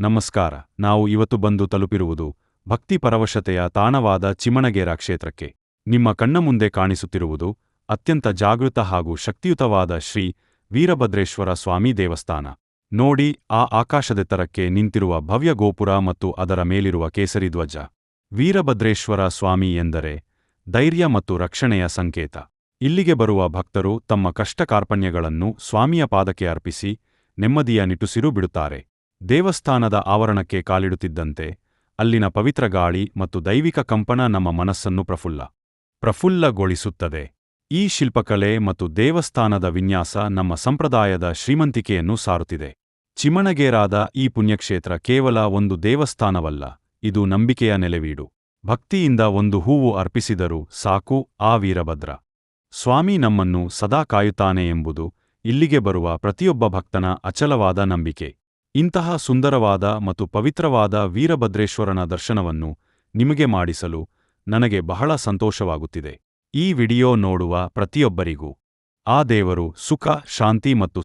ನಮಸ್ಕಾರ. ನಾವು ಇವತ್ತು ಬಂದು ತಲುಪಿರುವುದು ಭಕ್ತಿ ಪರವಶತೆಯ ತಾಣವಾದ ಚಿಮಣಗೇರ ಕ್ಷೇತ್ರಕ್ಕೆ. ನಿಮ್ಮ ಕಣ್ಣ ಮುಂದೆ ಕಾಣಿಸುತ್ತಿರುವುದು ಅತ್ಯಂತ ಜಾಗೃತ ಹಾಗೂ ಶಕ್ತಿಯುತವಾದ ಶ್ರೀ ವೀರಭದ್ರೇಶ್ವರ ಸ್ವಾಮಿ ದೇವಸ್ಥಾನ. ನೋಡಿ ಆ ಆಕಾಶದೆತ್ತರಕ್ಕೆ ನಿಂತಿರುವ ಭವ್ಯ ಗೋಪುರ ಮತ್ತು ಅದರ ಮೇಲಿರುವ ಕೇಸರಿ ಧ್ವಜ. ವೀರಭದ್ರೇಶ್ವರ ಸ್ವಾಮಿ ಎಂದರೆ ಧೈರ್ಯ ಮತ್ತು ರಕ್ಷಣೆಯ ಸಂಕೇತ. ಇಲ್ಲಿಗೆ ಬರುವ ಭಕ್ತರು ತಮ್ಮ ಕಷ್ಟ ಕಾರ್ಪಣ್ಯಗಳನ್ನು ಸ್ವಾಮಿಯ ಪಾದಕ್ಕೆ ಅರ್ಪಿಸಿ ನೆಮ್ಮದಿಯ ನಿಟ್ಟುಸಿರು ಬಿಡುತ್ತಾರೆ. ದೇವಸ್ಥಾನದ ಆವರಣಕ್ಕೆ ಕಾಲಿಡುತ್ತಿದ್ದಂತೆ ಅಲ್ಲಿನ ಪವಿತ್ರ ಗಾಳಿ ಮತ್ತು ದೈವಿಕ ಕಂಪನ ನಮ್ಮ ಮನಸ್ಸನ್ನು ಪ್ರಫುಲ್ಲಗೊಳಿಸುತ್ತದೆ. ಈ ಶಿಲ್ಪಕಲೆ ಮತ್ತು ದೇವಸ್ಥಾನದ ವಿನ್ಯಾಸ ನಮ್ಮ ಸಂಪ್ರದಾಯದ ಶ್ರೀಮಂತಿಕೆಯನ್ನು ಸಾರುತ್ತಿದೆ. ಚಿಮಣಗೇರಾದ ಈ ಪುಣ್ಯಕ್ಷೇತ್ರ ಕೇವಲ ಒಂದು ದೇವಸ್ಥಾನವಲ್ಲ, ಇದು ನಂಬಿಕೆಯ ನೆಲೆವೀಡು. ಭಕ್ತಿಯಿಂದ ಒಂದು ಹೂವು ಅರ್ಪಿಸಿದರೂ ಸಾಕು, ಆ ವೀರಭದ್ರ ಸ್ವಾಮಿ ನಮ್ಮನ್ನು ಸದಾ ಕಾಯುತ್ತಾನೆ ಎಂಬುದು ಇಲ್ಲಿಗೆ ಬರುವ ಪ್ರತಿಯೊಬ್ಬ ಭಕ್ತನ ಅಚಲವಾದ ನಂಬಿಕೆ. ಇಂತಹ ಸುಂದರವಾದ ಮತ್ತು ಪವಿತ್ರವಾದ ವೀರಭದ್ರೇಶ್ವರನ ದರ್ಶನವನ್ನು ನಿಮಗೆ ಮಾಡಿಸಲು ನನಗೆ ಬಹಳ ಸಂತೋಷವಾಗುತ್ತಿದೆ. ಈ ವಿಡಿಯೋ ನೋಡುವ ಪ್ರತಿಯೊಬ್ಬರಿಗೂ ಆ ದೇವರು ಸುಖ, ಶಾಂತಿ ಮತ್ತು